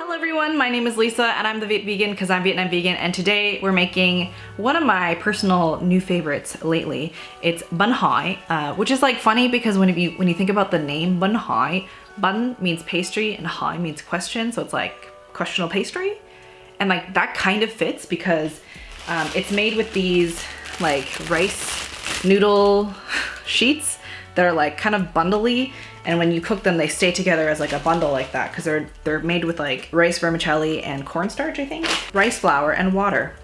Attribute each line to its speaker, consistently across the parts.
Speaker 1: Hello everyone, my name is Lisa and I'm the Viet Vegan because I'm Vietnam vegan, and today we're making one of my personal new favorites lately. It's Bánh Hỏi, which is like funny because when you think about the name Bánh Hỏi, bun means pastry and Hỏi means question, so it's like questionable pastry. And like that kind of fits because it's made with these like rice noodle sheets that are like kind of bundly, and when you cook them they stay together as like a bundle like that because they're made with like rice, vermicelli, and cornstarch, I think. Rice flour and water.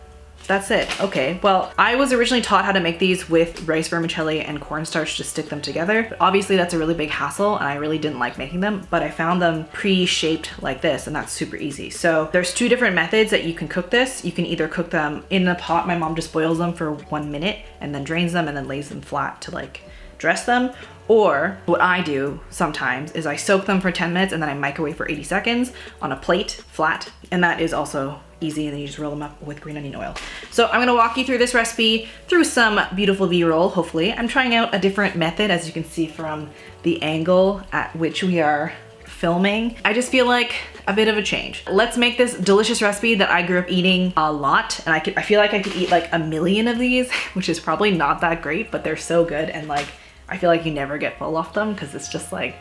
Speaker 1: That's it. Okay, well, I was originally taught how to make these with rice, vermicelli, and cornstarch to stick them together. But obviously that's a really big hassle and I really didn't like making them, but I found them pre-shaped like this and that's super easy. So there's two different methods that you can cook this. You can either cook them in a pot. My mom just boils them for 1 minute and then drains them and then lays them flat to like dress them. Or what I do sometimes is I soak them for 10 minutes and then I microwave for 80 seconds on a plate, flat, and that is also easy, and then you just roll them up with green onion oil. So I'm gonna walk you through this recipe through some beautiful B-roll, hopefully. I'm trying out a different method, as you can see from the angle at which we are filming. I just feel like a bit of a change. Let's make this delicious recipe that I grew up eating a lot, and I feel like I could eat like 1 million of these, which is probably not that great, but they're so good, and like I feel like you never get full off them because it's just like,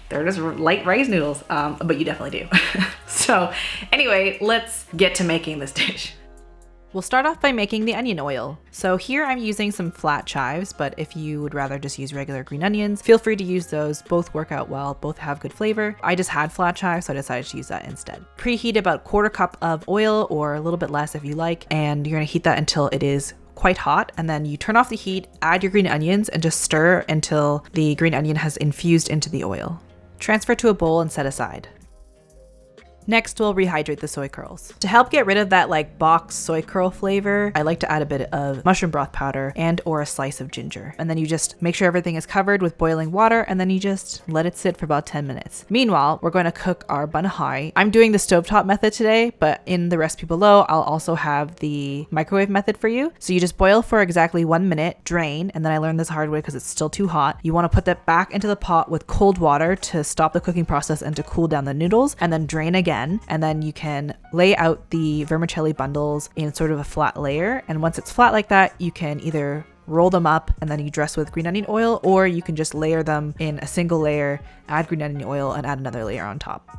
Speaker 1: they're just light rice noodles, but you definitely do. So anyway, let's get to making this dish. We'll start off by making the onion oil. So here I'm using some flat chives, but if you would rather just use regular green onions, feel free to use those. Both work out well, both have good flavor. I just had flat chives, so I decided to use that instead. Preheat about 1/4 cup of oil, or a little bit less if you like, and you're gonna heat that until it is quite hot, and then you turn off the heat, add your green onions, and just stir until the green onion has infused into the oil. Transfer to a bowl and set aside. Next, we'll rehydrate the soy curls. To help get rid of that like box soy curl flavor, I like to add a bit of mushroom broth powder and or a slice of ginger. And then you just make sure everything is covered with boiling water, and then you just let it sit for about 10 minutes. Meanwhile, we're going to cook our Bánh Hỏi. I'm doing the stovetop method today, but in the recipe below, I'll also have the microwave method for you. So you just boil for exactly 1 minute, drain, and then I learned this hard way because it's still too hot. You want to put that back into the pot with cold water to stop the cooking process and to cool down the noodles, and then drain again. And then you can lay out the vermicelli bundles in sort of a flat layer. And once it's flat like that, you can either roll them up and then you dress with green onion oil, or you can just layer them in a single layer, add green onion oil, and add another layer on top.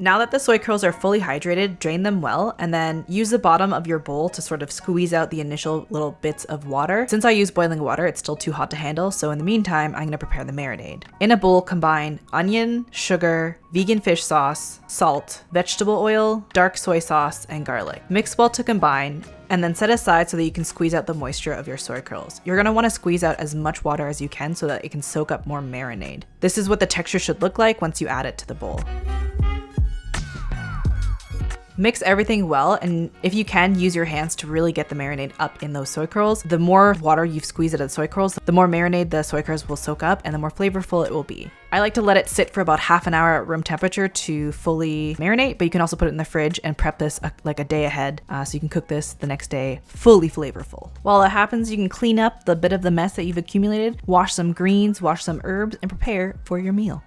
Speaker 1: Now that the soy curls are fully hydrated, drain them well, and then use the bottom of your bowl to sort of squeeze out the initial little bits of water. Since I use boiling water, it's still too hot to handle, so in the meantime, I'm gonna prepare the marinade. In a bowl, combine onion, sugar, vegan fish sauce, salt, vegetable oil, dark soy sauce, and garlic. Mix well to combine, and then set aside so that you can squeeze out the moisture of your soy curls. You're gonna wanna squeeze out as much water as you can so that it can soak up more marinade. This is what the texture should look like once you add it to the bowl. Mix everything well, and if you can, use your hands to really get the marinade up in those soy curls. The more water you've squeezed out of the soy curls, the more marinade the soy curls will soak up and the more flavorful it will be. I like to let it sit for about half an hour at room temperature to fully marinate, but you can also put it in the fridge and prep this like a day ahead, so you can cook this the next day fully flavorful. While it happens, you can clean up the bit of the mess that you've accumulated, wash some greens, wash some herbs, and prepare for your meal.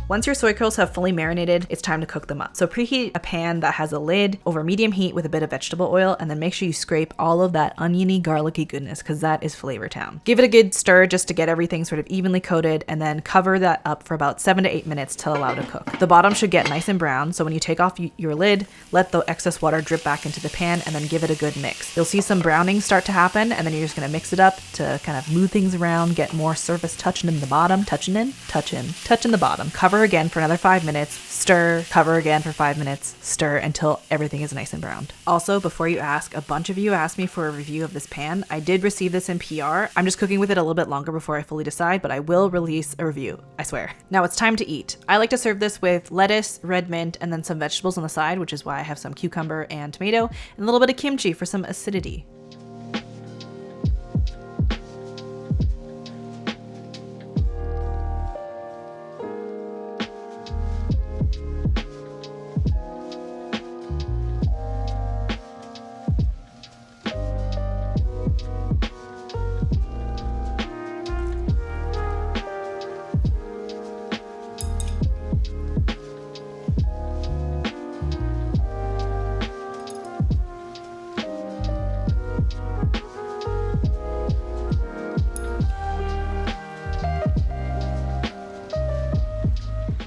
Speaker 1: Once your soy curls have fully marinated, it's time to cook them up. So preheat a pan that has a lid over medium heat with a bit of vegetable oil, and then make sure you scrape all of that oniony, garlicky goodness, because that is Flavor Town. Give it a good stir just to get everything sort of evenly coated, and then cover that up for about 7 to 8 minutes to allow to cook. The bottom should get nice and brown, so when you take off your lid, let the excess water drip back into the pan, and then give it a good mix. You'll see some browning start to happen, and then you're just gonna mix it up to kind of move things around, get more surface touching in the bottom, touching the bottom. Cover again for another 5 minutes, stir, cover again for 5 minutes, stir until everything is nice and browned. Also, before you ask, a bunch of you asked me for a review of this pan. I did receive this in PR. I'm just cooking with it a little bit longer before I fully decide, but I will release a review, I swear. Now it's time to eat. I like to serve this with lettuce, red mint, and then some vegetables on the side, which is why I have some cucumber and tomato, and a little bit of kimchi for some acidity.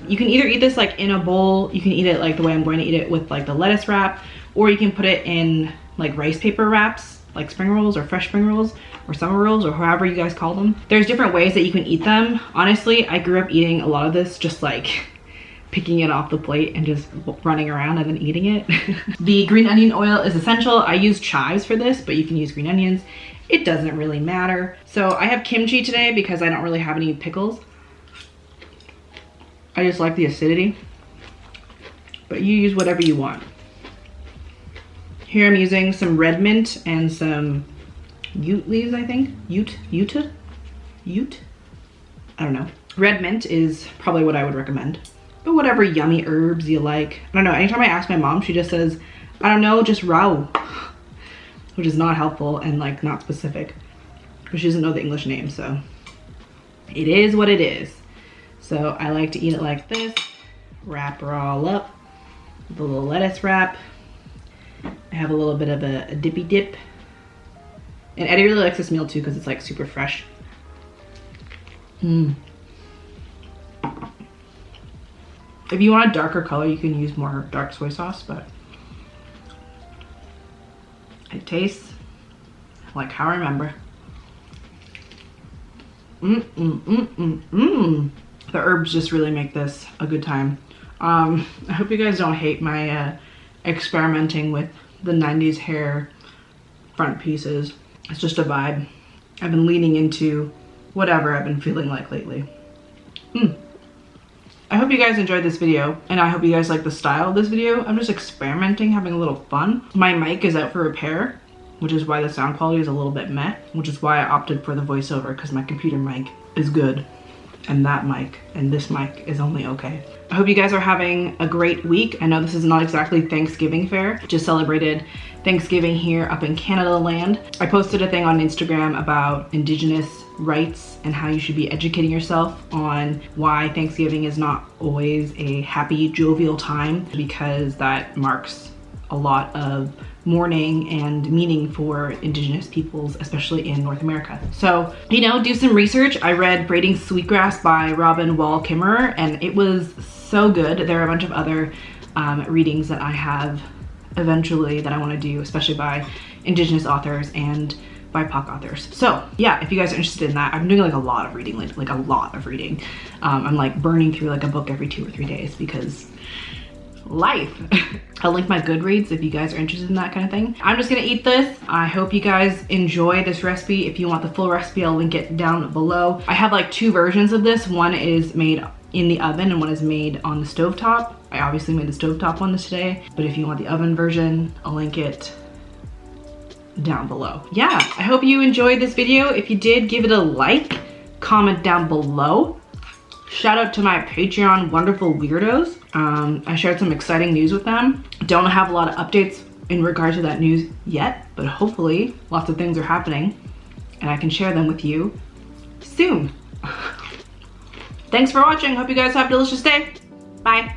Speaker 1: You can either eat this like in a bowl, you can eat it like the way I'm going to eat it with like the lettuce wrap, or you can put it in like rice paper wraps, like spring rolls or fresh spring rolls or summer rolls or however you guys call them. There's different ways that you can eat them. Honestly, I grew up eating a lot of this just like picking it off the plate and just running around and then eating it. The green onion oil is essential. I use chives for this, but you can use green onions. It doesn't really matter. So I have kimchi today because I don't really have any pickles. I just like the acidity, but you use whatever you want. Here I'm using some red mint and some ute leaves, I think. Ute? I don't know. Red mint is probably what I would recommend. But whatever yummy herbs you like. I don't know, anytime I ask my mom, she just says, I don't know, just rau. Which is not helpful and like not specific. But she doesn't know the English name, so it is what it is. So I like to eat it like this. Wrap her all up with a little lettuce wrap. I have a little bit of a dippy dip. And Eddie really likes this meal too because it's like super fresh. If you want a darker color, you can use more dark soy sauce, but it tastes like how I remember. The herbs just really make this a good time. I hope you guys don't hate my experimenting with the 90s hair front pieces. It's just a vibe. I've been leaning into whatever I've been feeling like lately. I hope you guys enjoyed this video, and I hope you guys like the style of this video. I'm just experimenting, having a little fun. My mic is out for repair, which is why the sound quality is a little bit meh, which is why I opted for the voiceover, because my computer mic is good, and that mic and this mic is only okay. I hope you guys are having a great week. I know this is not exactly Thanksgiving fare, just celebrated Thanksgiving here up in Canada land. I posted a thing on Instagram about Indigenous rights and how you should be educating yourself on why Thanksgiving is not always a happy, jovial time, because that marks a lot of mourning and meaning for Indigenous peoples, especially in North America. So, you know, do some research. I read Braiding Sweetgrass by Robin Wall Kimmerer, and it was so good. There are a bunch of other readings that I have eventually that I want to do, especially by Indigenous authors and BIPOC authors. So yeah, if you guys are interested in that, I'm doing like a lot of reading, like a lot of reading. I'm like burning through like a book every 2 or 3 days because life. I'll link my Goodreads if you guys are interested in that kind of thing. I'm just gonna eat this. I hope you guys enjoy this recipe. If you want the full recipe, I'll link it down below. I have like 2 versions of this. One is made in the oven and one is made on the stovetop. I obviously made the stovetop one today, but if you want the oven version, I'll link it down below. Yeah, I hope you enjoyed this video. If you did, give it a like, comment down below. Shout out to my Patreon wonderful weirdos. I shared some exciting news with them. Don't have a lot of updates in regard to that news yet, but hopefully lots of things are happening and I can share them with you soon. Thanks for watching. Hope you guys have a delicious day. Bye.